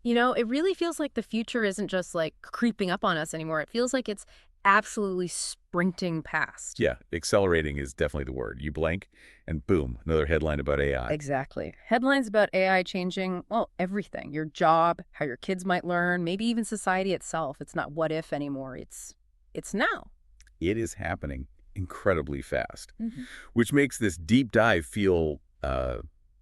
You know, it really feels like the future isn't just like creeping up on us anymore. It feels like it's absolutely sprinting past. Yeah, accelerating is definitely the word. You blink, and boom, another headline about AI. Exactly. Headlines about AI changing, well, everything. Your job, how your kids might learn, maybe even society itself. It's not what if anymore. It's now. It is happening incredibly fast, Hmm. which makes this deep dive feel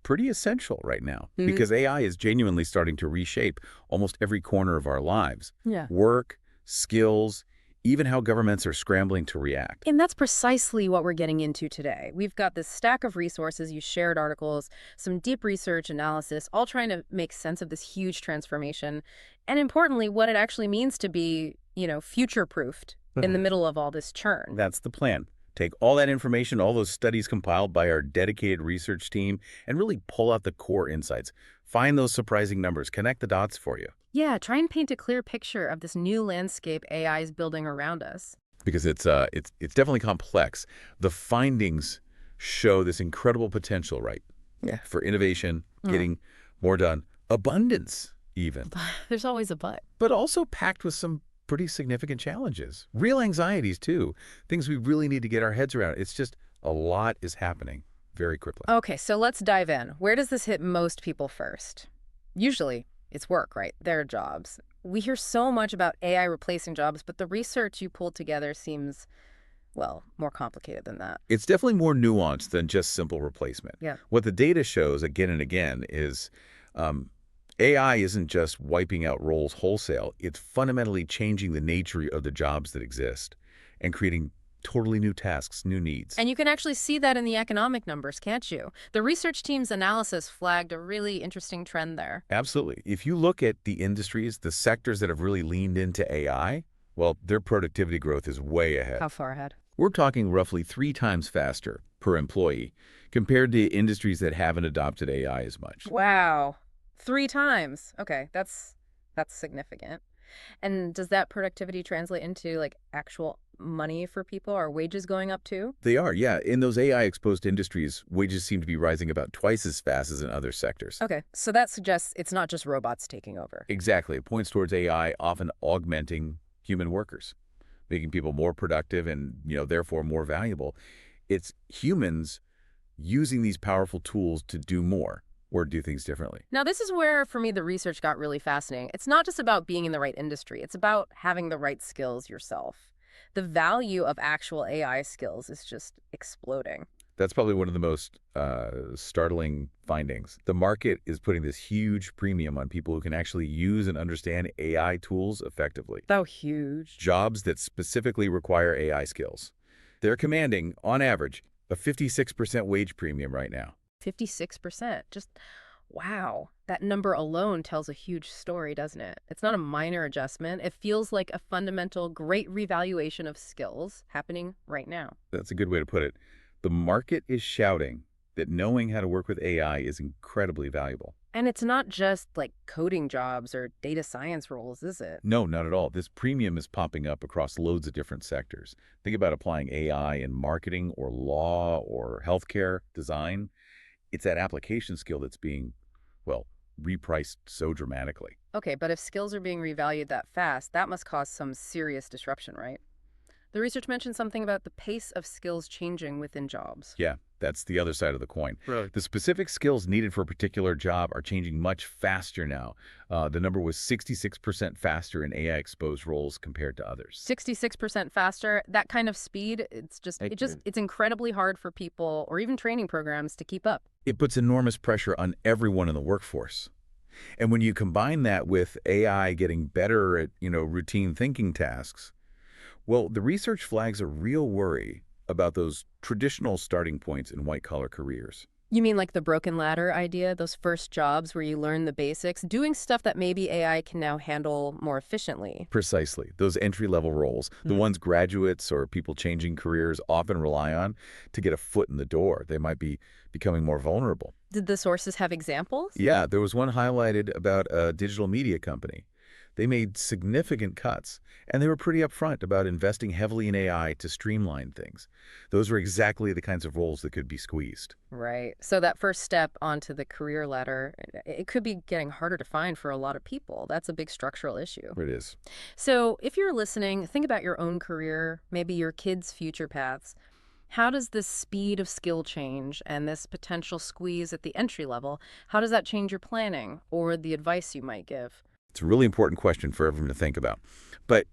pretty essential right now Mhm. because AI is genuinely starting to reshape almost every corner of our lives. Yeah. Work, skills, even how governments are scrambling to react. And that's precisely what we're getting into today. We've got this stack of resources, you shared articles, some deep research analysis, all trying to make sense of this huge transformation. And importantly, what it actually means to be, future-proofed in the middle of all this churn. That's the plan. Take all that information, all those studies compiled by our dedicated research team, and really pull out the core insights. Find those surprising numbers, connect the dots for you. Yeah, try and paint a clear picture of this new landscape AI is building around us. Because it's definitely complex. The findings show this incredible potential, right? Yeah. For innovation, Mm. getting more done, abundance even, There's always a but. but also packed with some pretty significant challenges, real anxieties too, things we really need to get our heads around. It's just a lot is happening very quickly. Okay, so let's dive in. Where does this hit most people first? Usually, it's work, right? Their jobs. We hear so much about AI replacing jobs, but the research you pulled together seems, well, more complicated than that. It's definitely more nuanced than just simple replacement. Yeah. What the data shows again and again is um, AI isn't just wiping out roles wholesale. It's fundamentally changing the nature of the jobs that exist and creating totally new tasks, new needs. And you can actually see that in the economic numbers, can't you? The research team's analysis flagged a really interesting trend there. Absolutely. If you look at the industries, the sectors that have really leaned into AI, well, their productivity growth is way ahead. How far ahead? We're talking roughly 3 times faster per employee compared to industries that haven't adopted AI as much. Wow. 3 times. Okay, that's significant. And does that productivity translate into like actual money for people? Are wages going up too? They are, yeah. In those AI-exposed industries, wages seem to be rising about twice as fast as in other sectors. Okay, so that suggests it's not just robots taking over. Exactly. It points towards AI often augmenting human workers, making people more productive and, therefore more valuable. It's humans using these powerful tools to do more or do things differently. Now, this is where, for me, the research got really fascinating. It's not just about being in the right industry, it's about having the right skills yourself. The value of actual AI skills is just exploding. That's probably one of the most startling findings. The market is putting this huge premium on people who can actually use and understand AI tools effectively. So huge. Jobs that specifically require AI skills. They're commanding, on average, a 56% wage premium right now. 56%. Just wow. That number alone tells a huge story, doesn't it? It's not a minor adjustment. It feels like a fundamental great revaluation of skills happening right now. That's a good way to put it. The market is shouting that knowing how to work with AI is incredibly valuable. And it's not just like coding jobs or data science roles, is it? No, not at all. This premium is popping up across loads of different sectors. Think about applying AI in marketing or law or healthcare design. It's that application skill that's being, well, repriced so dramatically. Okay, but if skills are being revalued that fast, that must cause some serious disruption, right? The research mentioned something about the pace of skills changing within jobs. Yeah, that's the other side of the coin. Really? The specific skills needed for a particular job are changing much faster now. The number was 66% faster in AI-exposed roles compared to others. 66% faster, that kind of speed, it's incredibly hard for people or even training programs to keep up. It puts enormous pressure on everyone in the workforce. And when you combine that with AI getting better at, routine thinking tasks, well, the research flags a real worry about those traditional starting points in white-collar careers. You mean like the broken ladder idea, those first jobs where you learn the basics, doing stuff that maybe AI can now handle more efficiently? Precisely. Those entry-level roles, the ones graduates or people changing careers often rely on to get a foot in the door. They might be becoming more vulnerable. Did the sources have examples? Yeah, there was one highlighted about a digital media company. They made significant cuts, and they were pretty upfront about investing heavily in AI to streamline things. Those were exactly the kinds of roles that could be squeezed. Right. So that first step onto the career ladder, it could be getting harder to find for a lot of people. That's a big structural issue. It is. So if you're listening, think about your own career, maybe your kids' future paths. How does this speed of skill change and this potential squeeze at the entry level, how does that change your planning or the advice you might give? It's a really important question for everyone to think about. But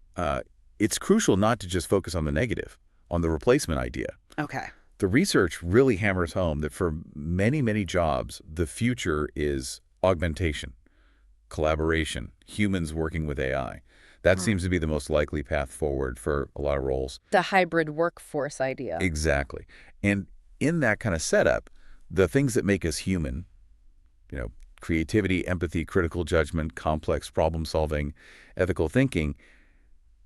it's crucial not to just focus on the negative, on the replacement idea. Okay. The research really hammers home that for many, many jobs, the future is augmentation, collaboration, humans working with AI. That seems to be the most likely path forward for a lot of roles. The hybrid workforce idea. Exactly. And in that kind of setup, the things that make us human, you know, creativity, empathy, critical judgment, complex problem solving, ethical thinking,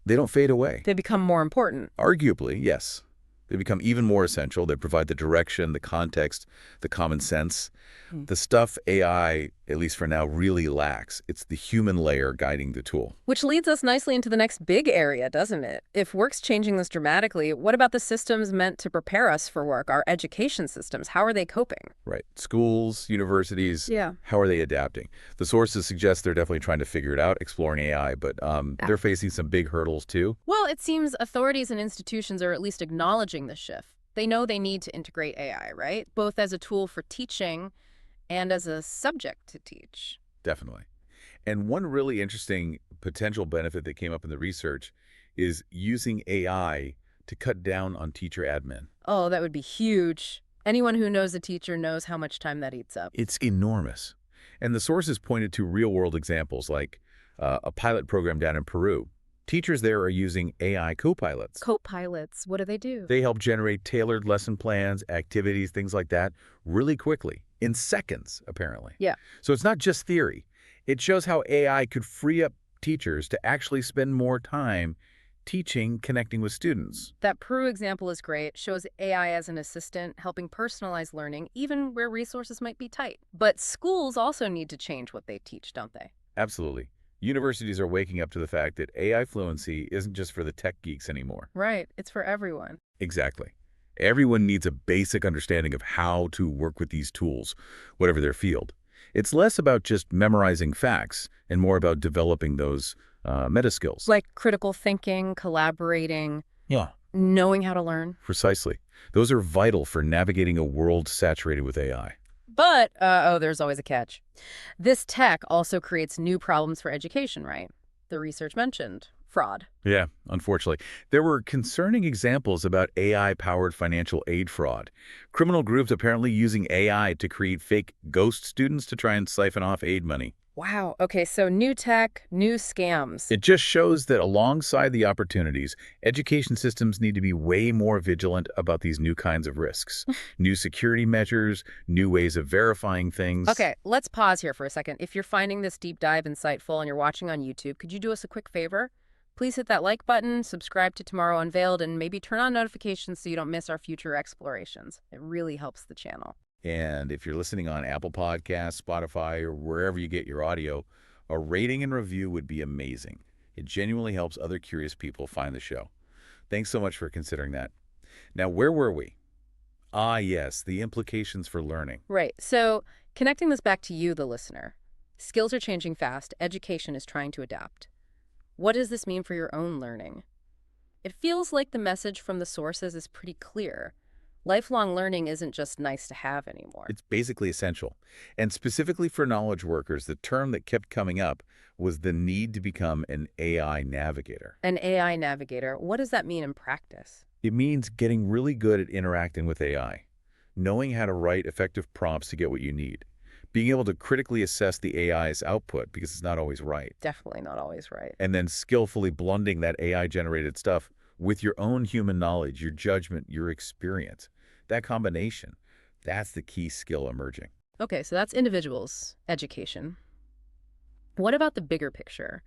they don't fade away. They become more important. Arguably, yes. They become even more essential. They provide the direction, the context, the common sense. The stuff AI, at least for now, really lacks. It's the human layer guiding the tool. Which leads us nicely into the next big area, doesn't it? If work's changing this dramatically, what about the systems meant to prepare us for work, our education systems? How are they coping? Right. Schools, universities, Yeah. how are they adapting? The sources suggest they're definitely trying to figure it out, exploring AI, but they're facing some big hurdles too. Well, it seems authorities and institutions are at least acknowledging the shift. They know they need to integrate AI, right? Both as a tool for teaching and as a subject to teach. Definitely. And one really interesting potential benefit that came up in the research is using AI to cut down on teacher admin. Oh, that would be huge. Anyone who knows a teacher knows how much time that eats up. It's enormous. And the sources pointed to real-world examples like a pilot program down in Peru. Teachers there are using AI co-pilots. Co-pilots, what do they do? They help generate tailored lesson plans, activities, things like that, really quickly, in seconds, apparently. Yeah. So it's not just theory. It shows how AI could free up teachers to actually spend more time teaching, connecting with students. That Peru example is great, shows AI as an assistant, helping personalize learning, even where resources might be tight. But schools also need to change what they teach, don't they? Absolutely. Universities are waking up to the fact that AI fluency isn't just for the tech geeks anymore. Right, it's for everyone. Exactly. Everyone needs a basic understanding of how to work with these tools, whatever their field. It's less about just memorizing facts and more about developing those meta skills. Like critical thinking, collaborating, Yeah. knowing how to learn. Precisely. Those are vital for navigating a world saturated with AI. But, there's always a catch. This tech also creates new problems for education, right? The research mentioned fraud. Yeah, unfortunately. There were concerning examples about AI-powered financial aid fraud. Criminal groups apparently using AI to create fake ghost students to try and siphon off aid money. Wow. Okay, so new tech, new scams. It just shows that alongside the opportunities, education systems need to be way more vigilant about these new kinds of risks. New security measures, new ways of verifying things. Okay, let's pause here for a second. If you're finding this deep dive insightful and you're watching on YouTube, could you do us a quick favor? Please hit that like button, subscribe to Tomorrow Unveiled, and maybe turn on notifications so you don't miss our future explorations. It really helps the channel. And if you're listening on Apple Podcasts, Spotify, or wherever you get your audio, a rating and review would be amazing. It genuinely helps other curious people find the show. Thanks so much for considering that. Now, where were we? Ah, yes, the implications for learning. Right. So connecting this back to you, the listener. Skills are changing fast. Education is trying to adapt. What does this mean for your own learning? It feels like the message from the sources is pretty clear. Lifelong learning isn't just nice to have anymore. It's basically essential. And specifically for knowledge workers, the term that kept coming up was the need to become an AI navigator. An AI navigator, what does that mean in practice? It means getting really good at interacting with AI, knowing how to write effective prompts to get what you need, being able to critically assess the AI's output because it's not always right, Definitely not always right. and then skillfully blending that AI-generated stuff with your own human knowledge, your judgment, your experience. That combination, that's the key skill emerging. Okay, so that's individuals' education. What about the bigger picture?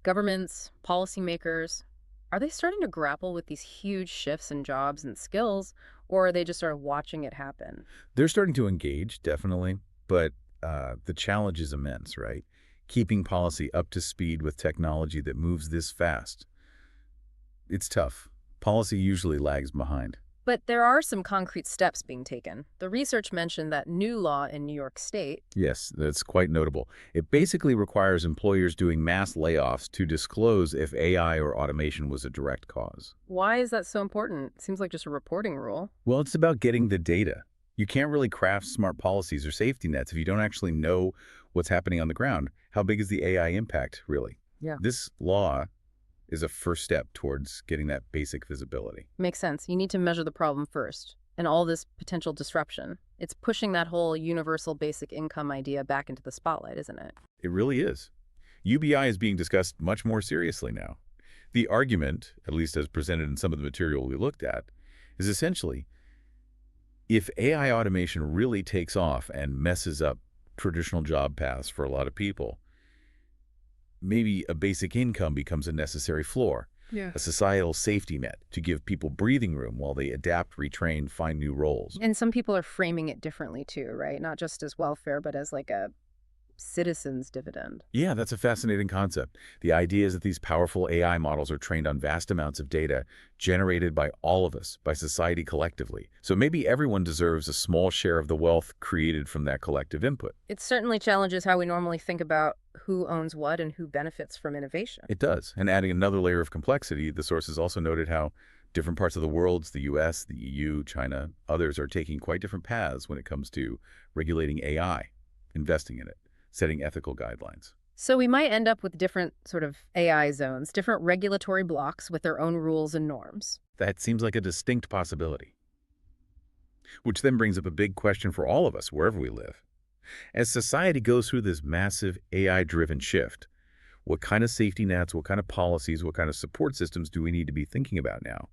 Governments, policymakers, are they starting to grapple with these huge shifts in jobs and skills, or are they just sort of watching it happen? They're starting to engage, definitely, but the challenge is immense, right? Keeping policy up to speed with technology that moves this fast, it's tough. Policy usually lags behind. But there are some concrete steps being taken. The research mentioned that new law in New York State. Yes, that's quite notable. It basically requires employers doing mass layoffs to disclose if AI or automation was a direct cause. Why is that so important? Seems like just a reporting rule. Well, it's about getting the data. You can't really craft smart policies or safety nets if you don't actually know what's happening on the ground. How big is the AI impact, really? Yeah. This law is a first step towards getting that basic visibility. Makes sense. You need to measure the problem first. And all this potential disruption. It's pushing that whole universal basic income idea back into the spotlight, isn't it? It really is. UBI is being discussed much more seriously now. The argument, at least as presented in some of the material we looked at, is essentially if AI automation really takes off and messes up traditional job paths for a lot of people, maybe a basic income becomes a necessary floor, Yeah. a societal safety net to give people breathing room while they adapt, retrain, find new roles. And some people are framing it differently too, right? Not just as welfare, but as like a citizen's dividend. Yeah, that's a fascinating concept. The idea is that these powerful AI models are trained on vast amounts of data generated by all of us, by society collectively. So maybe everyone deserves a small share of the wealth created from that collective input. It certainly challenges how we normally think about who owns what and who benefits from innovation. It does. And adding another layer of complexity, the sources also noted how different parts of the world, the US, the EU, China, others are taking quite different paths when it comes to regulating AI, investing in it, setting ethical guidelines. So we might end up with different sort of AI zones, different regulatory blocks with their own rules and norms. That seems like a distinct possibility. Which then brings up a big question for all of us, wherever we live. As society goes through this massive AI-driven shift, what kind of safety nets, what kind of policies, what kind of support systems do we need to be thinking about now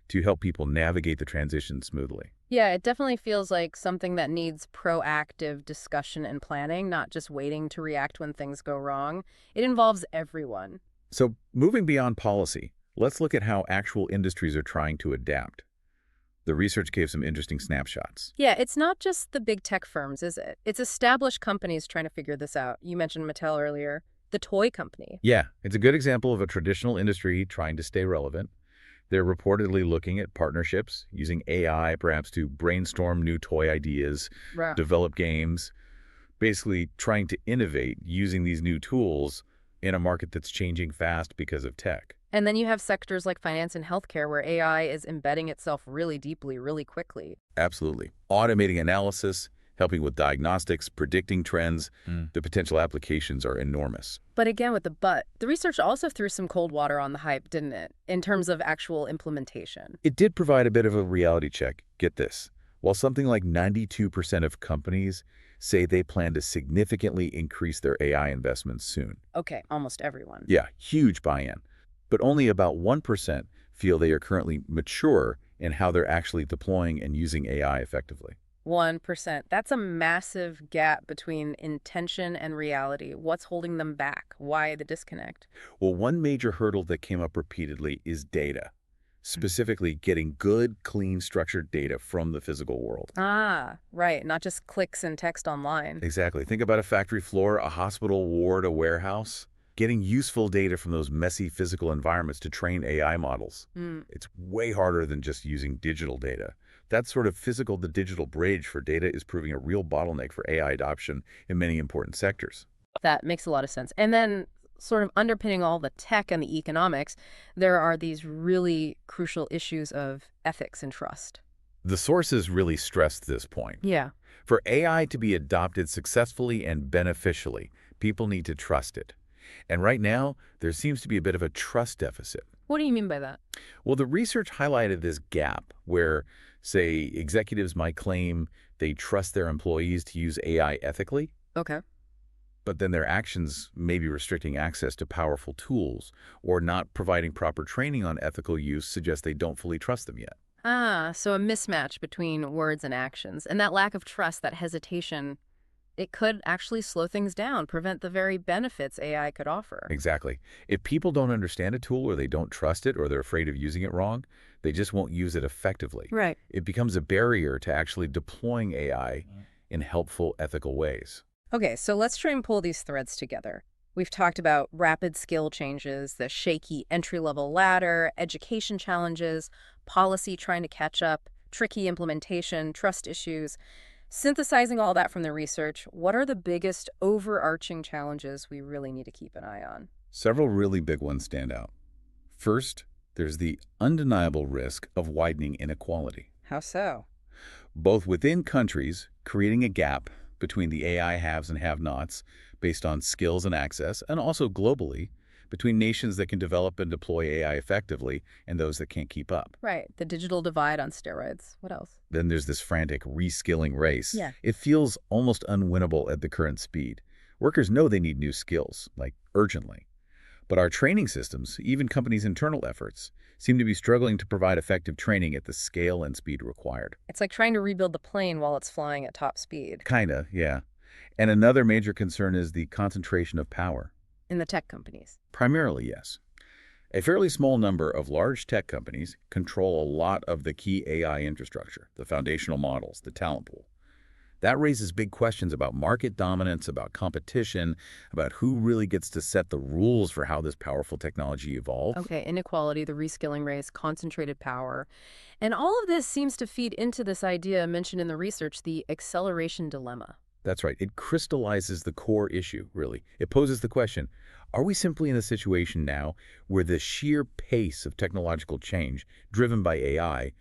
to help people navigate the transition smoothly? Yeah, it definitely feels like something that needs proactive discussion and planning, not just waiting to react when things go wrong. It involves everyone. So moving beyond policy, let's look at how actual industries are trying to adapt. The research gave some interesting snapshots. Yeah, it's not just the big tech firms, is it? It's established companies trying to figure this out. You mentioned Mattel earlier, the toy company. Yeah, it's a good example of a traditional industry trying to stay relevant. They're reportedly looking at partnerships, using AI perhaps to brainstorm new toy ideas, Right. develop games, basically trying to innovate using these new tools in a market that's changing fast because of tech. And then you have sectors like finance and healthcare where AI is embedding itself really deeply, really quickly. Absolutely. Automating analysis, helping with diagnostics, predicting trends, the potential applications are enormous. But again, with the research also threw some cold water on the hype, didn't it? In terms of actual implementation. It did provide a bit of a reality check. Get this. While something like 92% of companies say they plan to significantly increase their AI investments soon. Okay, almost everyone. Yeah, huge buy-in. But only about 1% feel they are currently mature in how they're actually deploying and using AI effectively. 1%. That's a massive gap between intention and reality. What's holding them back? Why the disconnect? Well, one major hurdle that came up repeatedly is data, specifically getting good, clean, structured data from the physical world. Ah, right. Not just clicks and text online. Exactly. Think about a factory floor, a hospital ward, a warehouse. Getting useful data from those messy physical environments to train AI models. It's way harder than just using digital data. That sort of physical to digital bridge for data is proving a real bottleneck for AI adoption in many important sectors. That makes a lot of sense. And then sort of underpinning all the tech and the economics, there are these really crucial issues of ethics and trust. The sources really stressed this point. Yeah. For AI to be adopted successfully and beneficially, people need to trust it. And right now, there seems to be a bit of a trust deficit. What do you mean by that? Well, the research highlighted this gap where, say, executives might claim they trust their employees to use AI ethically, Okay. but then their actions may be restricting access to powerful tools or not providing proper training on ethical use suggests they don't fully trust them yet. Ah, so a mismatch between words and actions. And that lack of trust, that hesitation, it could actually slow things down, prevent the very benefits AI could offer. Exactly. If people don't understand a tool or they don't trust it or they're afraid of using it wrong, they just won't use it effectively. Right. It becomes a barrier to actually deploying AI in helpful, ethical ways. Okay, so let's try and pull these threads together. We've talked about rapid skill changes, the shaky entry-level ladder, education challenges, policy trying to catch up, tricky implementation, trust issues. Synthesizing all that from the research, what are the biggest overarching challenges we really need to keep an eye on? Several really big ones stand out. First, there's the undeniable risk of widening inequality, How so? both within countries, creating a gap between the AI haves and have-nots based on skills and access, and also globally, between nations that can develop and deploy AI effectively and those that can't keep up. Right, the digital divide on steroids. What else? Then there's this frantic reskilling race. Yeah. It feels almost unwinnable at the current speed. Workers know they need new skills, like urgently. But our training systems, even companies' internal efforts, seem to be struggling to provide effective training at the scale and speed required. It's like trying to rebuild the plane while it's flying at top speed Kinda, yeah. And another major concern is the concentration of power. in the tech companies. Primarily, yes. A fairly small number of large tech companies control a lot of the key AI infrastructure, the foundational models, the talent pool. That raises big questions about market dominance, about competition, about who really gets to set the rules for how this powerful technology evolves. Okay, inequality, the reskilling race, concentrated power. And all of this seems to feed into this idea mentioned in the research, the acceleration dilemma. That's right. It crystallizes the core issue, really. It poses the question, are we simply in a situation now where the sheer pace of technological change, driven by AI,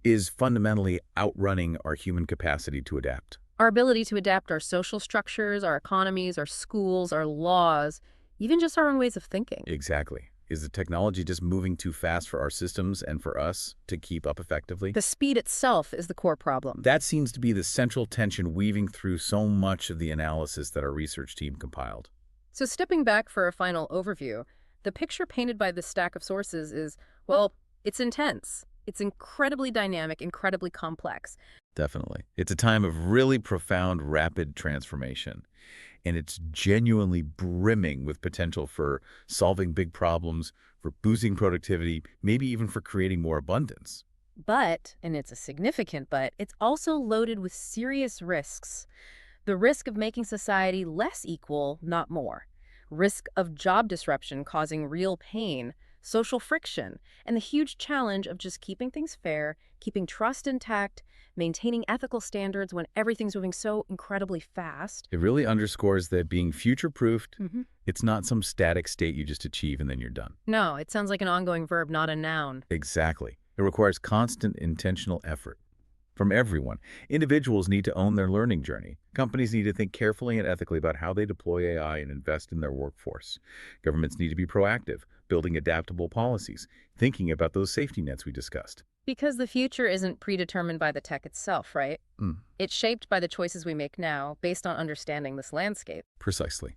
is fundamentally outrunning our human capacity to adapt? Our ability to adapt our social structures, our economies, our schools, our laws, even just our own ways of thinking. Exactly. Is the technology just moving too fast for our systems and for us to keep up effectively? The speed itself is the core problem. That seems to be the central tension weaving through so much of the analysis that our research team compiled. So stepping back for a final overview, the picture painted by this stack of sources is, well, it's intense. It's incredibly dynamic, incredibly complex. Definitely. It's a time of really profound, rapid transformation. And it's genuinely brimming with potential for solving big problems, for boosting productivity, maybe even for creating more abundance. But, and it's a significant but, it's also loaded with serious risks. The risk of making society less equal, not more. Risk of job disruption causing real pain, social friction, and the huge challenge of just keeping things fair, keeping trust intact, maintaining ethical standards when everything's moving so incredibly fast. It really underscores that being future-proofed, hmm it's not some static state you just achieve and then you're done. No, it sounds like an ongoing verb, not a noun. Exactly. It requires constant intentional effort from everyone. Individuals need to own their learning journey. Companies need to think carefully and ethically about how they deploy AI and invest in their workforce. Governments need to be proactive, building adaptable policies, thinking about those safety nets we discussed. Because the future isn't predetermined by the tech itself, right? Mm, It's shaped by the choices we make now based on understanding this landscape. precisely.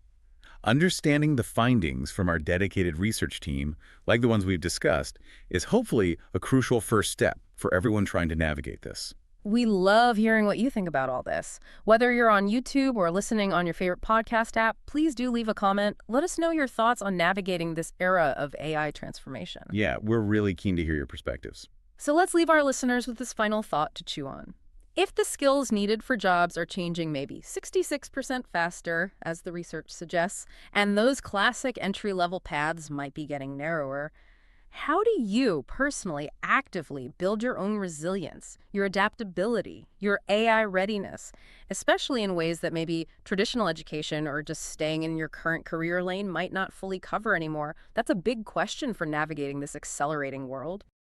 Understanding the findings from our dedicated research team, like the ones we've discussed, is hopefully a crucial first step for everyone trying to navigate this. We love hearing what you think about all this. Whether you're on YouTube or listening on your favorite podcast app, please do leave a comment. Let us know your thoughts on navigating this era of AI transformation. Yeah, we're really keen to hear your perspectives. So let's leave our listeners with this final thought to chew on. If the skills needed for jobs are changing maybe 66% faster, as the research suggests, and those classic entry-level paths might be getting narrower, how do you personally actively build your own resilience, your adaptability, your AI readiness, especially in ways that maybe traditional education or just staying in your current career lane might not fully cover anymore? That's a big question for navigating this accelerating world.